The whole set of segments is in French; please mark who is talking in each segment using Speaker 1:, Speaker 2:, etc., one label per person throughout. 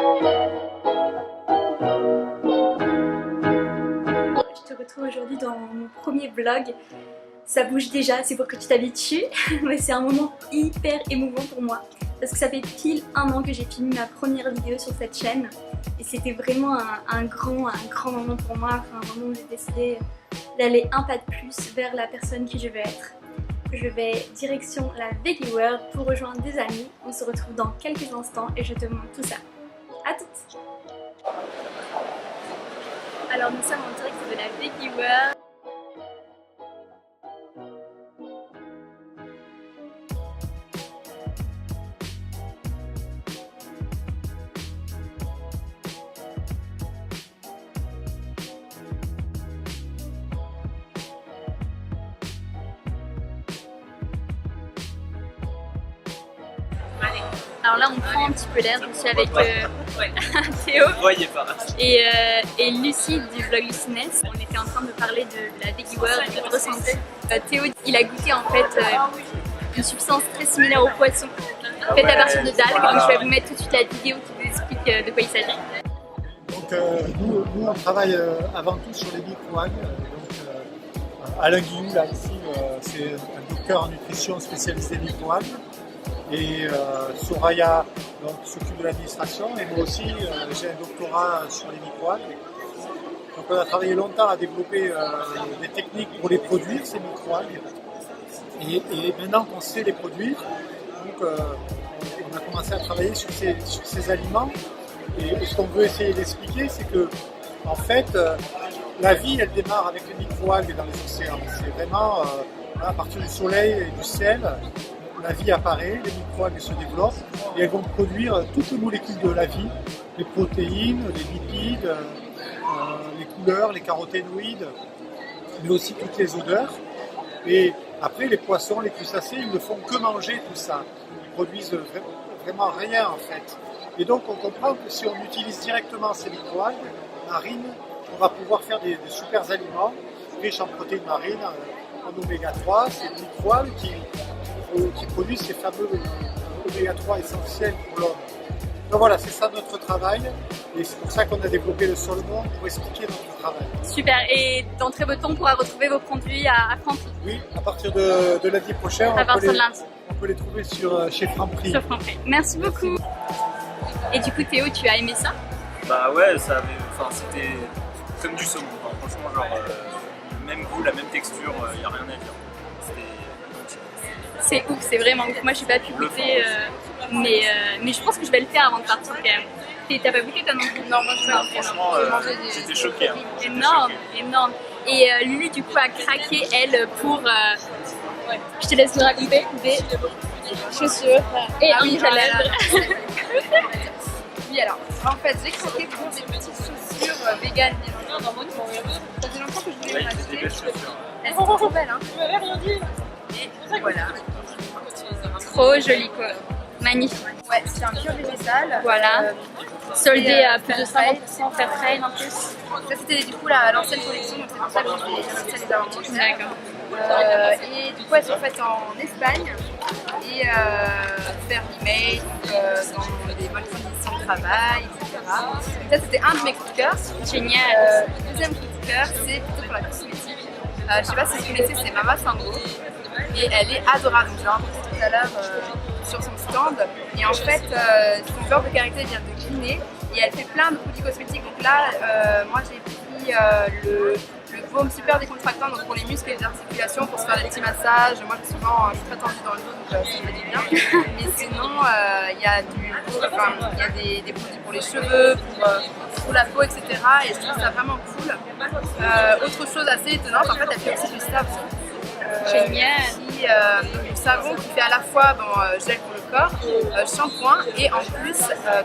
Speaker 1: Je te retrouve aujourd'hui dans mon premier vlog. Ça bouge déjà, c'est pour que tu t'habitues, mais c'est un moment hyper émouvant pour moi. Parce que ça fait pile un an que j'ai filmé ma première vidéo sur cette chaîne. Et c'était vraiment un grand moment pour moi, enfin, un moment où j'ai décidé d'aller un pas de plus vers la personne que je veux être. Je vais direction la Veggie World pour rejoindre des amis. On se retrouve dans quelques instants et je te montre tout ça. A toutes! Alors nous sommes en direct de la Veggie World. Alors là on prend un petit peu l'air, je suis avec Théo et Lucie du vlog Luciness. On était en train de parler de la Veggie World et de notre ressenti. Théo il a goûté en fait une substance très similaire au poisson, faite à partir de algues. Donc je vais vous mettre tout de suite la vidéo qui vous explique de quoi il s'agit.
Speaker 2: Donc nous on travaille avant tout sur les micro-algues. Alain Guillou là ici c'est un docteur en nutrition spécialisé micro-algues. Et Soraya s'occupe de l'administration et moi aussi j'ai un doctorat sur les micro-algues. Donc on a travaillé longtemps à développer des techniques pour les produire, ces micro-algues. Et maintenant qu'on sait les produire, donc, on a commencé à travailler sur ces aliments. Et ce qu'on veut essayer d'expliquer, c'est que en fait la vie elle démarre avec les micro-algues dans les océans. C'est vraiment à partir du soleil et du ciel. La vie apparaît, les micro-algues se développent et elles vont produire toutes les molécules de la vie, les protéines, les lipides, les couleurs, les caroténoïdes, mais aussi toutes les odeurs. Et après, les poissons, les crustacés, ils ne font que manger tout ça. Ils produisent vraiment rien en fait. Et donc on comprend que si on utilise directement ces micro-algues marines, on va pouvoir faire des super aliments riches en protéines marines, en oméga 3, c'est les micro-algues qui produisent ces fameux oméga 3 essentiels pour l'homme. Donc voilà, c'est ça notre travail et c'est pour ça qu'on a développé le Solomon pour expliquer notre travail.
Speaker 1: Super, et dans très peu de temps on pourra retrouver vos produits à Franprix.
Speaker 2: Oui, à partir de lundi prochain, on peut les trouver chez Franprix.
Speaker 1: Sur Franprix. Merci beaucoup. Et du coup Théo, tu as aimé ça?
Speaker 3: Bah ouais, c'était comme du saumon, franchement genre le même goût, la même texture, il n'y a rien à dire.
Speaker 1: C'est ouf, c'est vraiment ouf. Moi je suis pas pu goûter, mais je pense que je vais le faire avant de partir quand même. T'as pas goûté toi non plus?
Speaker 3: Non, moi je l'ai franchement, j'étais choquée.
Speaker 1: Énorme. Et Lulu du coup a craqué elle pour, je te laisse me raconter, des chaussures et un rouge à lèvres.
Speaker 4: Oui alors, en fait j'ai craqué pour des petites chaussures vegan. Ça fait longtemps que je voulais les acheter. Elles sont trop belles hein. Tu m'avais rien dit. Et voilà.
Speaker 1: Trop joli quoi. Magnifique.
Speaker 4: Ouais, c'est un pur végétal.
Speaker 1: Voilà. Soldé à plus de 50% fair trade en plus.
Speaker 4: Ça c'était du coup l'ancienne collection, donc c'est pour ça que j'ai réussi à les avoir moins chères.
Speaker 1: D'accord.
Speaker 4: Et du coup elles sont faites en Espagne et fairly made, dans des bonnes conditions de travail, etc. Donc ça c'était un de mes coups de cœur.
Speaker 1: Génial.
Speaker 4: Le deuxième coup de cœur c'est plutôt pour la cosmétique. Je sais pas si vous connaissez, c'est Mama Sango et elle est adorable. J'ai rencontré tout à l'heure sur son stand et en fait son beurre de karité vient de Guinée et elle fait plein de produits cosmétiques. Donc là moi j'ai pris le baume super décontractant donc pour les muscles et les articulations pour se faire des petits massages. Moi souvent je suis très tendue dans le dos donc ça me fait du bien. Mais sinon il y a des produits pour les cheveux, pour la peau etc. Et je trouve ça vraiment cool. Autre chose assez étonnante, en fait elle fait aussi du savon.
Speaker 1: Génial.
Speaker 4: Du savon qui fait à la fois gel pour le corps, shampoing et en plus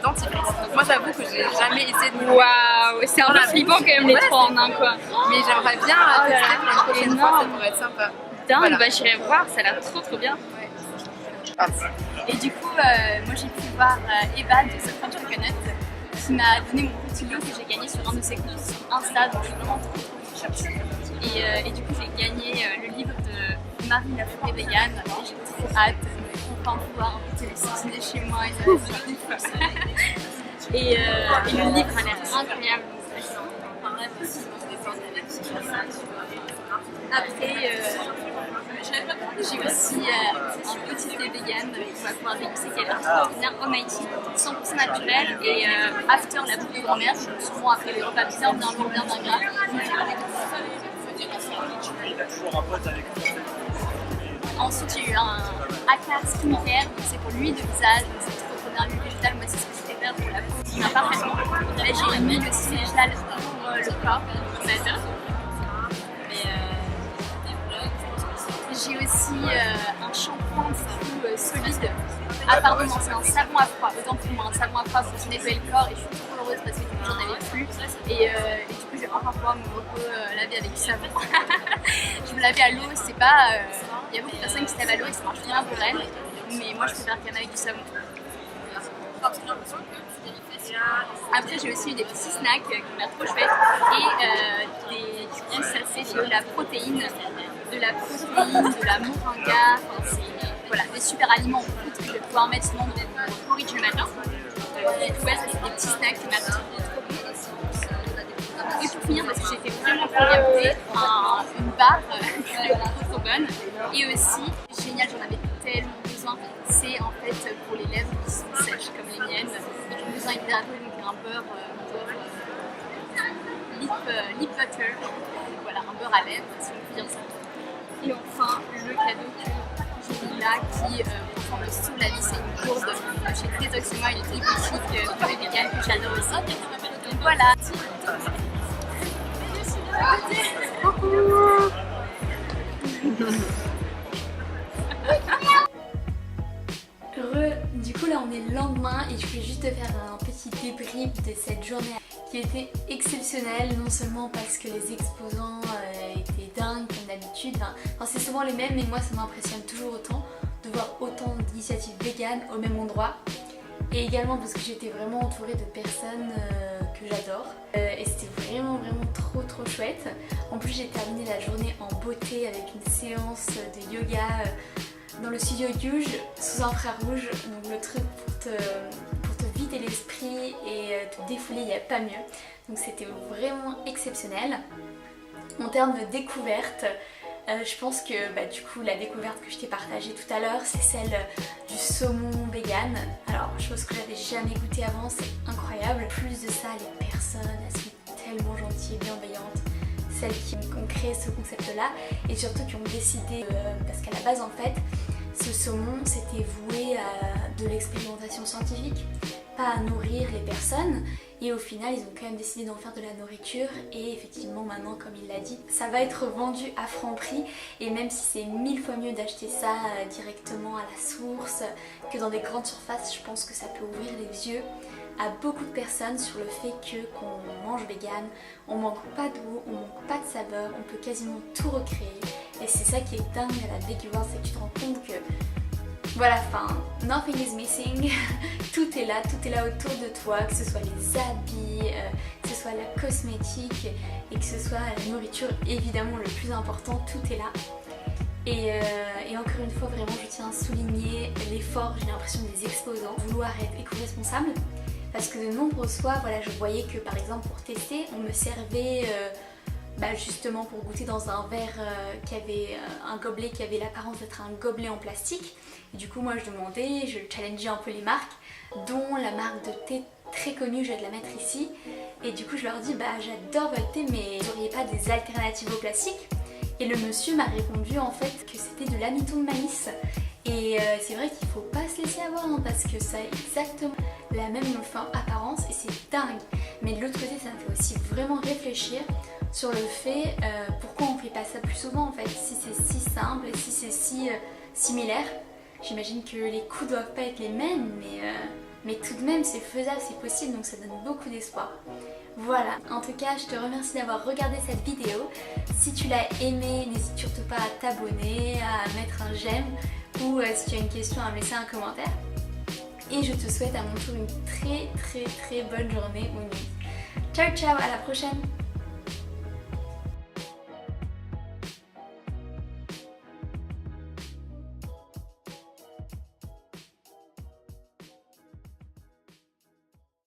Speaker 4: dentifrice. Donc moi j'avoue que j'ai jamais essayé de...
Speaker 1: Waouh, c'est un peu flippant quand même les trois en un quoi.
Speaker 4: Mais j'aimerais bien tester pour une prochaine fois, ça pourrait être sympa.
Speaker 1: Dingue,
Speaker 4: Voilà.
Speaker 1: bah j'irai voir, ça a l'air trop bien.
Speaker 4: Ouais.
Speaker 1: Et du coup, moi j'ai pu voir Eva de The French Coconut qui m'a donné mon petit lot que j'ai gagné sur un de ses comptes Insta, donc je suis vraiment trop contente. Et du coup j'ai gagné le livre de Marie la forêt végane et j'ai trop hâte de enfin pouvoir goûter les sorciers chez moi et ça va être ouf. Et le livre a l'air incroyable. Après, j'ai aussi une petite lait vegan qu'on va pouvoir déguster qui est extraordinaire, Almighty, 100% naturel. Et after la bouffe de grand-mère, souvent après les repas bien gras.
Speaker 3: Il a toujours un pote avec lui.
Speaker 1: Ensuite, j'ai eu un Aka Skincare, donc c'est pour l'huile de visage, donc c'est trop bien, l'huile végétale, moi c'est ce que je préfère pour la peau qui m'a parfaitement. Là j'ai une huile aussi végétale pour le corps, on adore. J'ai aussi un shampoing de solide. Ah pardon, non, c'est un savon à froid, autant pour moi, un savon à froid pour se nettoyer le corps et je suis trop heureuse parce que j'en avais plus. Et du coup, je vais enfin pouvoir me laver avec du savon. Je me lavais à l'eau, c'est pas. Il y a beaucoup de personnes qui se lavent à l'eau et ça marche bien pour elles, mais moi je préfère quand même avec du savon. Après, j'ai aussi eu des petits snacks qui ont l'air trop chouettes et du coup, ça c'est de la protéine, de la moringa, voilà, des super aliments en fruits que je vais pouvoir mettre souvent dans mon porridge le matin. Et tout, ouais, ça c'est des petits snacks qui m'ont trop bon. Et pour finir, parce que j'étais vraiment trop bien goûtée, une barre trop bonne. Et aussi, génial, j'en avais tellement besoin, c'est en fait pour les lèvres qui sont sèches comme les miennes et qui ont besoin d'hydrater, donc un beurre lip butter, voilà, un beurre à lèvres, si on peut dire ça. Et enfin, le cadeau que j'ai mis là qui ressemble sur la vie, c'est une gourde de chez Trezox et moi, une très boutique de vegan que j'adore aussi. Donc voilà. Du coup là on est le lendemain et je voulais juste te faire un petit débrief de cette journée qui était exceptionnelle, non seulement parce que les exposants étaient dingues comme d'habitude, enfin c'est souvent les mêmes mais moi ça m'impressionne toujours autant de voir autant d'initiatives véganes au même endroit. Et également parce que j'étais vraiment entourée de personnes que j'adore et c'était vraiment trop chouette. En plus j'ai terminé la journée en beauté avec une séance de yoga dans le studio Yuge sous infrarouge, donc le truc pour te vider l'esprit et te défouler, il n'y a pas mieux. Donc c'était vraiment exceptionnel. En termes de découverte, je pense que du coup la découverte que je t'ai partagée tout à l'heure c'est celle du saumon vegan. Alors chose que j'avais jamais goûté avant, c'est incroyable. Plus de ça, les personnes elles sont tellement gentilles et bienveillantes, celles qui ont créé ce concept là et surtout qui ont décidé, parce qu'à la base en fait ce saumon c'était voué à de l'expérimentation scientifique, pas à nourrir les personnes. Et au final, ils ont quand même décidé d'en faire de la nourriture et effectivement maintenant, comme il l'a dit, ça va être vendu à franc prix. Et même si c'est 1000 fois mieux d'acheter ça directement à la source que dans des grandes surfaces, je pense que ça peut ouvrir les yeux à beaucoup de personnes sur le fait que qu'on mange vegan, on manque pas d'eau, on manque pas de saveur, on peut quasiment tout recréer. Et c'est ça qui est dingue à la Veggie World, c'est que tu te rends compte que voilà, enfin, nothing is missing, tout est là autour de toi, que ce soit les habits, que ce soit la cosmétique et que ce soit la nourriture, évidemment le plus important, tout est là. Et encore une fois, vraiment, je tiens à souligner l'effort, j'ai l'impression des exposants, vouloir être éco-responsable. Parce que de nombreuses fois, voilà, je voyais que par exemple pour tester, on me servait justement pour goûter dans un verre qui avait un gobelet qui avait l'apparence d'être un gobelet en plastique. Et du coup moi je demandais, je challengeais un peu les marques, dont la marque de thé très connue, je vais te la mettre ici. Et du coup je leur dis j'adore votre thé mais vous n'auriez pas des alternatives au plastique? Et le monsieur m'a répondu en fait que c'était de l'amidon de maïs. Et c'est vrai qu'il faut pas se laisser avoir parce que ça a exactement la même apparence et c'est dingue. Mais de l'autre côté ça me fait aussi vraiment réfléchir sur le fait pourquoi on fait pas ça plus souvent en fait. Si c'est si simple et si c'est si similaire, j'imagine que les coûts doivent pas être les mêmes mais tout de même c'est faisable, c'est possible, donc ça donne beaucoup d'espoir. Voilà, en tout cas je te remercie d'avoir regardé cette vidéo. Si tu l'as aimée, n'hésite surtout pas à t'abonner, à mettre un j'aime ou si tu as une question à me laisser un commentaire. Et je te souhaite à mon tour une très bonne journée ou nuit. Ciao ciao, à la prochaine.